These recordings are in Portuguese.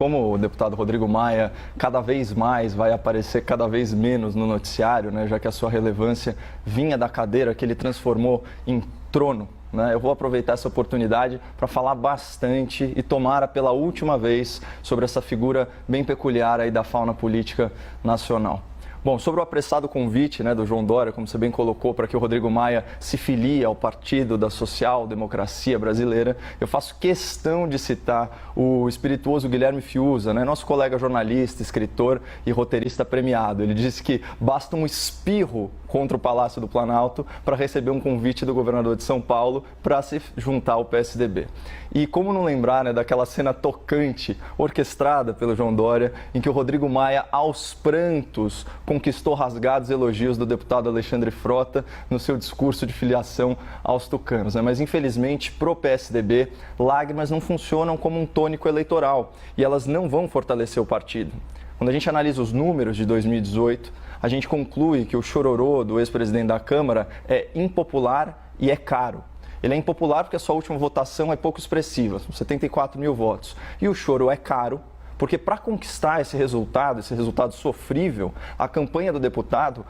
Como o deputado Rodrigo Maia cada vez mais vai aparecer cada vez menos no noticiário, né, já que a sua relevância vinha da cadeira que ele transformou em trono, né, eu vou aproveitar essa oportunidade para falar bastante e tomara pela última vez sobre essa figura bem peculiar aí da fauna política nacional. Bom, sobre o apressado convite, né, do João Dória, como você bem colocou, para que o Rodrigo Maia se filie ao Partido da Social-Democracia Brasileira, eu faço questão de citar o espirituoso Guilherme Fiuza, né, nosso colega jornalista, escritor e roteirista premiado. Ele disse que basta um espirro contra o Palácio do Planalto para receber um convite do governador de São Paulo para se juntar ao PSDB. E como não lembrar, né, daquela cena tocante, orquestrada pelo João Dória, em que o Rodrigo Maia, aos prantos, conquistou rasgados elogios do deputado Alexandre Frota no seu discurso de filiação aos tucanos, né? Mas, infelizmente, pro PSDB, lágrimas não funcionam como um tônico eleitoral e elas não vão fortalecer o partido. Quando a gente analisa os números de 2018, a gente conclui que o chororô do ex-presidente da Câmara é impopular e é caro. Ele é impopular porque a sua última votação é pouco expressiva, são 74 mil votos. E o choro é caro porque para conquistar esse resultado sofrível, a campanha do deputado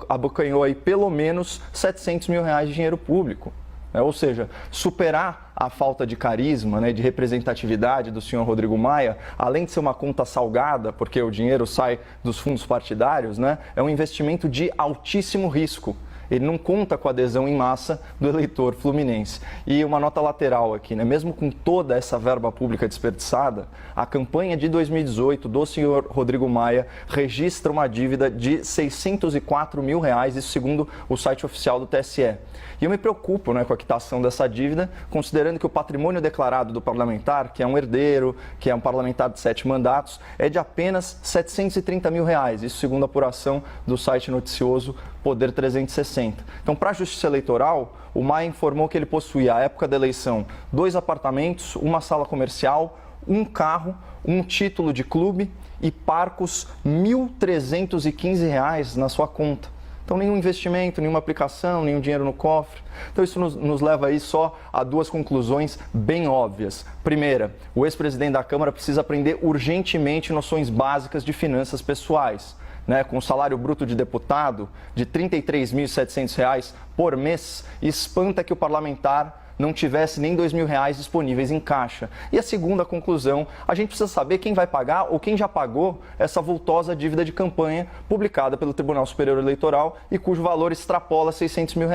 abocanhou aí pelo menos 700 mil reais de dinheiro público. Ou seja, superar a falta de carisma, né, de representatividade do senhor Rodrigo Maia, além de ser uma conta salgada, porque o dinheiro sai dos fundos partidários, né, é um investimento de altíssimo risco. Ele não conta com a adesão em massa do eleitor fluminense. E uma nota lateral aqui, né? Mesmo com toda essa verba pública desperdiçada, a campanha de 2018 do senhor Rodrigo Maia registra uma dívida de 604 mil reais, isso segundo o site oficial do TSE. E eu me preocupo, né, com a quitação dessa dívida, considerando que o patrimônio declarado do parlamentar, que é um herdeiro, que é um parlamentar de 7 mandatos, é de apenas 730 mil reais, isso segundo a apuração do site noticioso Poder 360. Então, para a Justiça Eleitoral, o Maia informou que ele possuía, à época da eleição, 2 apartamentos, uma sala comercial, um carro, um título de clube e parcos R$ 1.315 na sua conta. Então, nenhum investimento, nenhuma aplicação, nenhum dinheiro no cofre. Então, isso nos leva aí só a 2 conclusões bem óbvias. Primeira, o ex-presidente da Câmara precisa aprender urgentemente noções básicas de finanças pessoais. Né, com o salário bruto de deputado de R$ 33.700 por mês, espanta que o parlamentar não tivesse nem R$ 2.000 disponíveis em caixa. E a segunda conclusão, a gente precisa saber quem vai pagar ou quem já pagou essa vultosa dívida de campanha publicada pelo Tribunal Superior Eleitoral e cujo valor extrapola R$ 600 mil.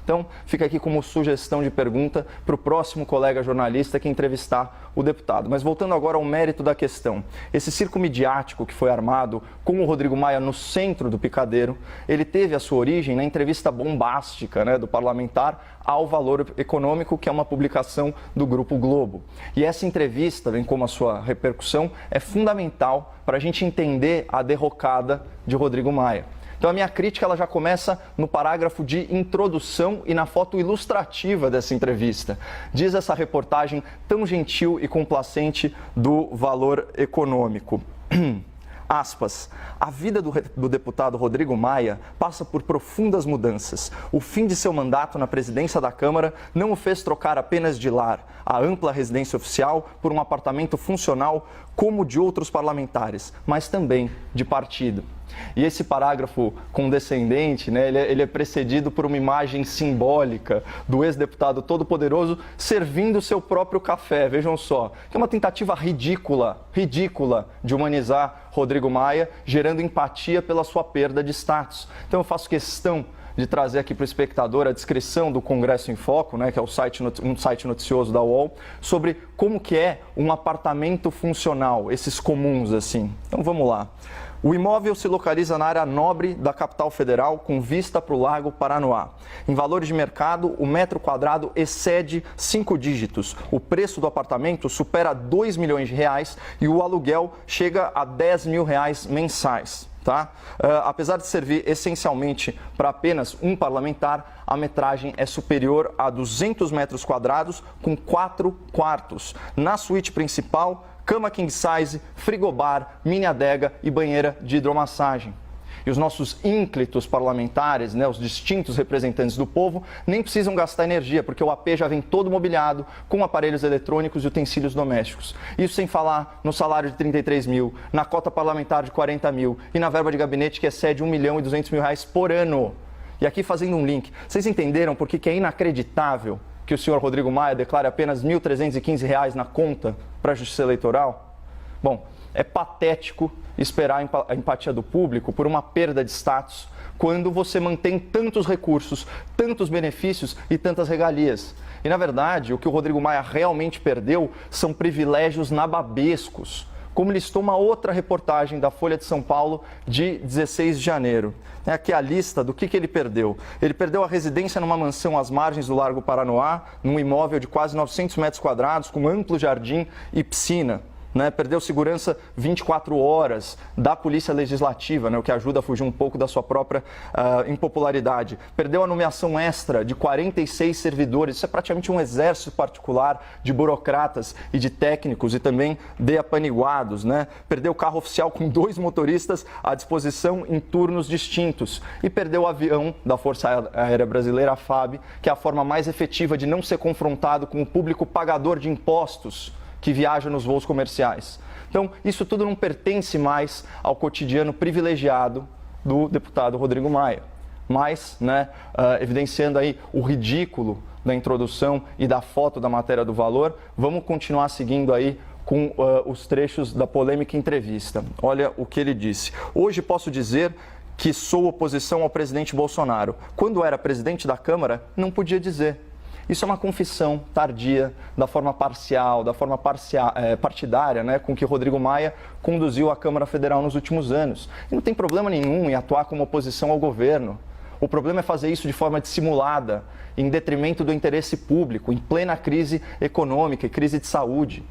Então, fica aqui como sugestão de pergunta para o próximo colega jornalista que entrevistar o deputado. Mas voltando agora ao mérito da questão, esse circo midiático que foi armado com o Rodrigo Maia no centro do picadeiro, ele teve a sua origem na entrevista bombástica, né, do parlamentar ao Valor Econômico, que é uma publicação do Grupo Globo. E essa entrevista, bem como a sua repercussão, é fundamental para a gente entender a derrocada de Rodrigo Maia. Então, a minha crítica ela já começa no parágrafo de introdução e na foto ilustrativa dessa entrevista. Diz essa reportagem tão gentil e complacente do Valor Econômico. Aspas, a vida do deputado Rodrigo Maia passa por profundas mudanças. O fim de seu mandato na presidência da Câmara não o fez trocar apenas de lar, a ampla residência oficial, por um apartamento funcional como de outros parlamentares, mas também de partido. E esse parágrafo condescendente, né, ele é precedido por uma imagem simbólica do ex-deputado todo-poderoso servindo seu próprio café, vejam só, que é uma tentativa ridícula de humanizar Rodrigo Maia, gerando empatia pela sua perda de status. Então eu faço questão de trazer aqui para o espectador a descrição do Congresso em Foco, né, que é um site noticioso da UOL, sobre como que é um apartamento funcional, esses comuns assim. Então vamos lá. O imóvel se localiza na área nobre da capital federal, com vista para o Lago Paranoá. Em valores de mercado, o metro quadrado excede 5 dígitos. O preço do apartamento supera R$ 2 milhões e o aluguel chega a R$ 10 mil mensais. Tá? Apesar de servir essencialmente para apenas um parlamentar, a metragem é superior a 200 metros quadrados, com 4 quartos. Na suíte principal, cama king size, frigobar, mini adega e banheira de hidromassagem. E os nossos ínclitos parlamentares, né, os distintos representantes do povo, nem precisam gastar energia, porque o AP já vem todo mobiliado com aparelhos eletrônicos e utensílios domésticos. Isso sem falar no salário de 33 mil, na cota parlamentar de 40 mil e na verba de gabinete que excede R$ 1.200.000 por ano. E aqui fazendo um link, vocês entenderam por que é inacreditável que o senhor Rodrigo Maia declare apenas R$ 1.315 na conta para a Justiça Eleitoral? Bom, é patético esperar a empatia do público por uma perda de status quando você mantém tantos recursos, tantos benefícios e tantas regalias. E, na verdade, o que o Rodrigo Maia realmente perdeu são privilégios nababescos, como listou uma outra reportagem da Folha de São Paulo de 16 de janeiro. Aqui a lista do que ele perdeu. Ele perdeu a residência numa mansão às margens do Largo Paranoá, num imóvel de quase 900 metros quadrados, com amplo jardim e piscina. Perdeu segurança 24 horas da Polícia Legislativa, o que ajuda a fugir um pouco da sua própria impopularidade. Perdeu a nomeação extra de 46 servidores, isso é praticamente um exército particular de burocratas e de técnicos e também de apaniguados. Perdeu o carro oficial com 2 motoristas à disposição em turnos distintos. E perdeu o avião da Força Aérea Brasileira, a FAB, que é a forma mais efetiva de não ser confrontado com o público pagador de impostos que viaja nos voos comerciais. Então, isso tudo não pertence mais ao cotidiano privilegiado do deputado Rodrigo Maia. Mas, evidenciando aí o ridículo da introdução e da foto da matéria do Valor, vamos continuar seguindo aí com os trechos da polêmica entrevista. Olha o que ele disse. Hoje posso dizer que sou oposição ao presidente Bolsonaro. Quando era presidente da Câmara, não podia dizer. Isso é uma confissão tardia, da forma parcial, partidária, com que Rodrigo Maia conduziu a Câmara Federal nos últimos anos. E não tem problema nenhum em atuar como oposição ao governo. O problema é fazer isso de forma dissimulada, em detrimento do interesse público, em plena crise econômica e crise de saúde.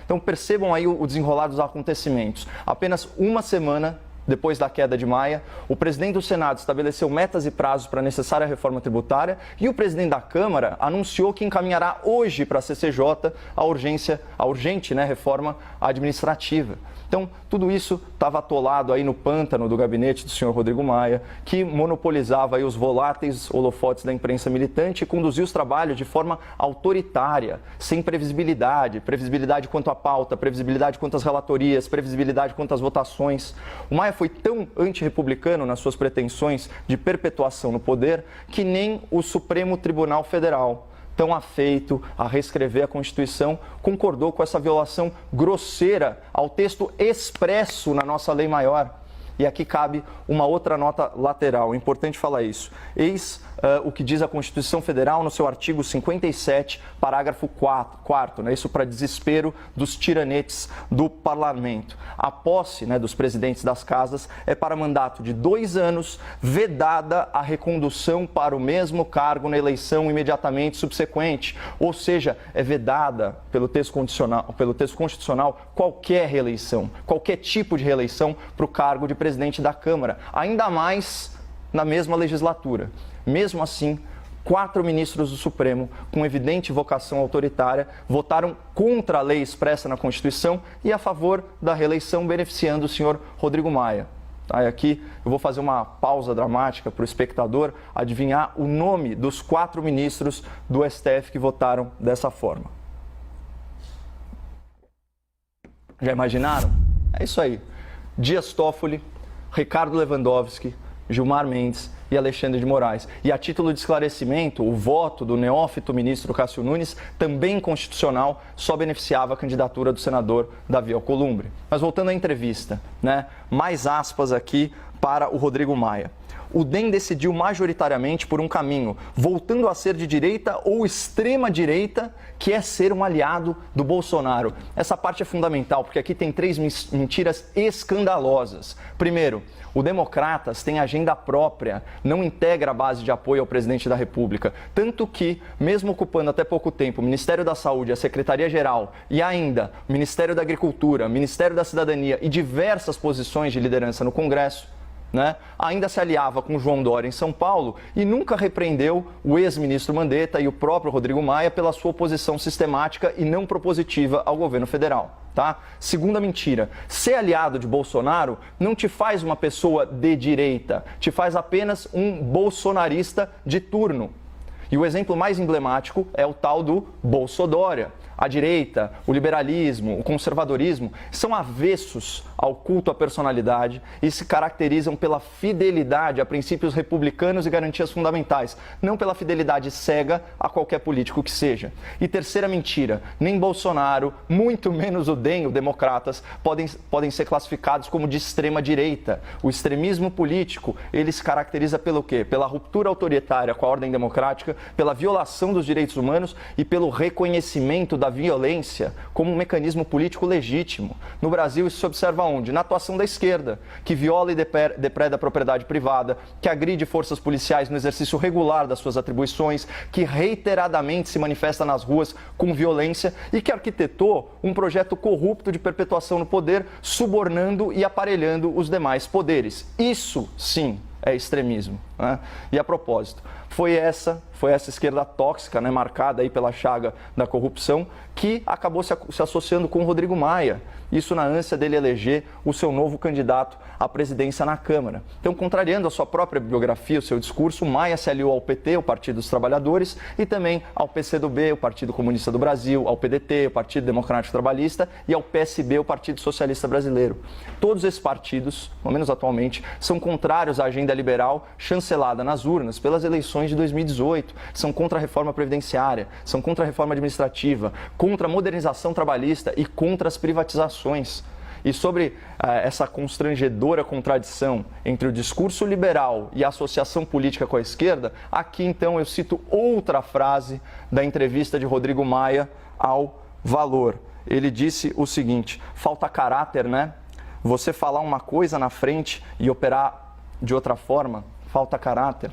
Então percebam aí o desenrolar dos acontecimentos. Apenas uma semana depois da queda de Maia, o presidente do Senado estabeleceu metas e prazos para a necessária reforma tributária e o presidente da Câmara anunciou que encaminhará hoje para a CCJ a urgente reforma administrativa. Então, tudo isso estava atolado aí no pântano do gabinete do senhor Rodrigo Maia, que monopolizava aí os voláteis holofotes da imprensa militante e conduzia os trabalhos de forma autoritária, sem previsibilidade quanto à pauta, previsibilidade quanto às relatorias, previsibilidade quanto às votações. O Maia foi tão antirrepublicano nas suas pretensões de perpetuação no poder que nem o Supremo Tribunal Federal, tão afeito a reescrever a Constituição, concordou com essa violação grosseira ao texto expresso na nossa lei maior. E aqui cabe uma outra nota lateral, é importante falar isso. Eis o que diz a Constituição Federal no seu artigo 57, parágrafo 4º, isso para desespero dos tiranetes do parlamento. A posse dos presidentes das casas é para mandato de 2 anos, vedada a recondução para o mesmo cargo na eleição imediatamente subsequente. Ou seja, é vedada pelo texto constitucional qualquer reeleição, qualquer tipo de reeleição para o cargo de presidente da Câmara, ainda mais na mesma legislatura. Mesmo assim, 4 ministros do Supremo, com evidente vocação autoritária, votaram contra a lei expressa na Constituição e a favor da reeleição, beneficiando o senhor Rodrigo Maia. E aqui eu vou fazer uma pausa dramática para o espectador adivinhar o nome dos 4 ministros do STF que votaram dessa forma. Já imaginaram? É isso aí. Dias Toffoli, Ricardo Lewandowski, Gilmar Mendes e Alexandre de Moraes. E a título de esclarecimento, o voto do neófito ministro Cássio Nunes, também inconstitucional, só beneficiava a candidatura do senador Davi Alcolumbre. Mas voltando à entrevista, mais aspas aqui para o Rodrigo Maia. O DEM decidiu majoritariamente por um caminho, voltando a ser de direita ou extrema direita, que é ser um aliado do Bolsonaro. Essa parte é fundamental, porque aqui tem 3 mentiras escandalosas. Primeiro, o Democratas tem agenda própria, não integra a base de apoio ao presidente da República. Tanto que, mesmo ocupando até pouco tempo o Ministério da Saúde, a Secretaria-Geral e ainda o Ministério da Agricultura, o Ministério da Cidadania e diversas posições de liderança no Congresso, né, ainda se aliava com João Dória em São Paulo e nunca repreendeu o ex-ministro Mandetta e o próprio Rodrigo Maia pela sua oposição sistemática e não propositiva ao governo federal. Tá? Segunda mentira, ser aliado de Bolsonaro não te faz uma pessoa de direita, te faz apenas um bolsonarista de turno. E o exemplo mais emblemático é o tal do Bolsodória. A direita, o liberalismo, o conservadorismo são avessos ao culto à personalidade e se caracterizam pela fidelidade a princípios republicanos e garantias fundamentais, não pela fidelidade cega a qualquer político que seja. E terceira mentira, nem Bolsonaro, muito menos o DEM, o Democratas, podem ser classificados como de extrema direita. O extremismo político, ele se caracteriza pelo quê? Pela ruptura autoritária com a ordem democrática, pela violação dos direitos humanos e pelo reconhecimento da violência como um mecanismo político legítimo. No Brasil, isso se observa onde? Na atuação da esquerda, que viola e depreda a propriedade privada, que agride forças policiais no exercício regular das suas atribuições, que reiteradamente se manifesta nas ruas com violência e que arquitetou um projeto corrupto de perpetuação no poder, subornando e aparelhando os demais poderes. Isso, sim, é extremismo, né? E a propósito, foi essa esquerda tóxica, né, marcada aí pela chaga da corrupção, que acabou se associando com o Rodrigo Maia. Isso na ânsia dele eleger o seu novo candidato à presidência na Câmara. Então, contrariando a sua própria biografia, o seu discurso, Maia se aliou ao PT, o Partido dos Trabalhadores, e também ao PCdoB, o Partido Comunista do Brasil, ao PDT, o Partido Democrático Trabalhista, e ao PSB, o Partido Socialista Brasileiro. Todos esses partidos, pelo menos atualmente, são contrários à agenda liberal chancelada nas urnas pelas eleições de 2018. São contra a reforma previdenciária, são contra a reforma administrativa, contra a modernização trabalhista e contra as privatizações. E sobre essa constrangedora contradição entre o discurso liberal e a associação política com a esquerda, aqui então eu cito outra frase da entrevista de Rodrigo Maia ao Valor. Ele disse o seguinte: falta caráter, né? Você falar uma coisa na frente e operar de outra forma, falta caráter.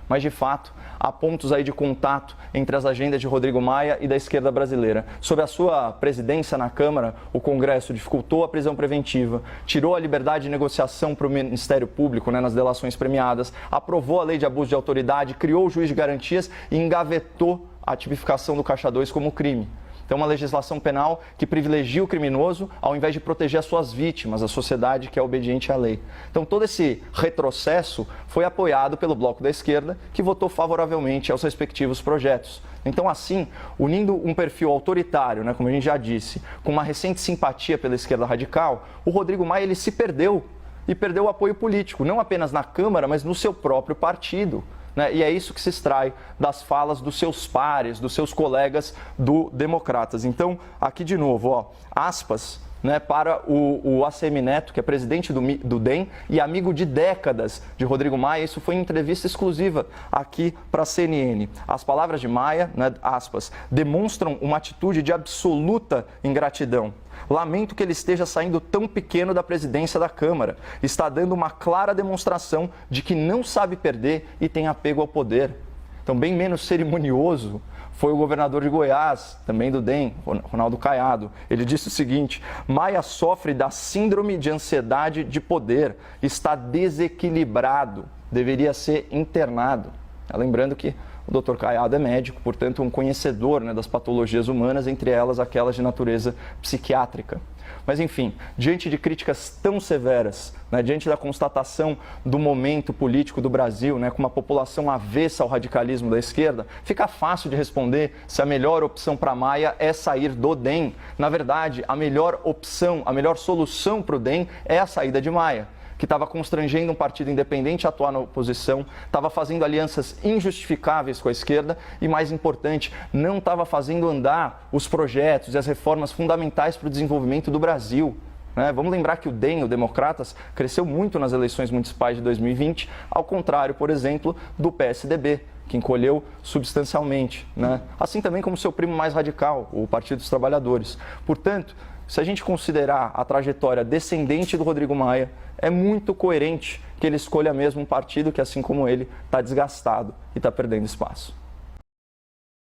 Mas, de fato, há pontos aí de contato entre as agendas de Rodrigo Maia e da esquerda brasileira. Sob a sua presidência na Câmara, o Congresso dificultou a prisão preventiva, tirou a liberdade de negociação para o Ministério Público, né, nas delações premiadas, aprovou a lei de abuso de autoridade, criou o juiz de garantias e engavetou a tipificação do Caixa 2 como crime. Então, uma legislação penal que privilegia o criminoso ao invés de proteger as suas vítimas, a sociedade que é obediente à lei. Então, todo esse retrocesso foi apoiado pelo bloco da esquerda, que votou favoravelmente aos respectivos projetos. Então, assim, unindo um perfil autoritário, né, como a gente já disse, com uma recente simpatia pela esquerda radical, o Rodrigo Maia ele se perdeu e perdeu o apoio político, não apenas na Câmara, mas no seu próprio partido. Né? E é isso que se extrai das falas dos seus pares, dos seus colegas do Democratas. Então, aqui de novo, ó, aspas, né, para o ACM Neto, que é presidente do DEM e amigo de décadas de Rodrigo Maia. Isso foi em entrevista exclusiva aqui para a CNN. As palavras de Maia, né, aspas, demonstram uma atitude de absoluta ingratidão. Lamento que ele esteja saindo tão pequeno da presidência da Câmara. Está dando uma clara demonstração de que não sabe perder e tem apego ao poder. Então, bem menos cerimonioso foi o governador de Goiás, também do DEM, Ronaldo Caiado. Ele disse o seguinte: Maia sofre da síndrome de ansiedade de poder, está desequilibrado, deveria ser internado. Lembrando que o Dr. Caiado é médico, portanto, um conhecedor, né, das patologias humanas, entre elas aquelas de natureza psiquiátrica. Mas, enfim, diante de críticas tão severas, né, diante da constatação do momento político do Brasil, né, com uma população avessa ao radicalismo da esquerda, fica fácil de responder se a melhor opção para Maia é sair do DEM. Na verdade, a melhor opção, a melhor solução para o DEM é a saída de Maia, que estava constrangendo um partido independente a atuar na oposição, estava fazendo alianças injustificáveis com a esquerda e, mais importante, não estava fazendo andar os projetos e as reformas fundamentais para o desenvolvimento do Brasil. Né? Vamos lembrar que o DEM, o Democratas, cresceu muito nas eleições municipais de 2020, ao contrário, por exemplo, do PSDB, que encolheu substancialmente, né? Assim também como seu primo mais radical, o Partido dos Trabalhadores. Portanto, se a gente considerar a trajetória descendente do Rodrigo Maia, é muito coerente que ele escolha mesmo um partido que, assim como ele, está desgastado e está perdendo espaço.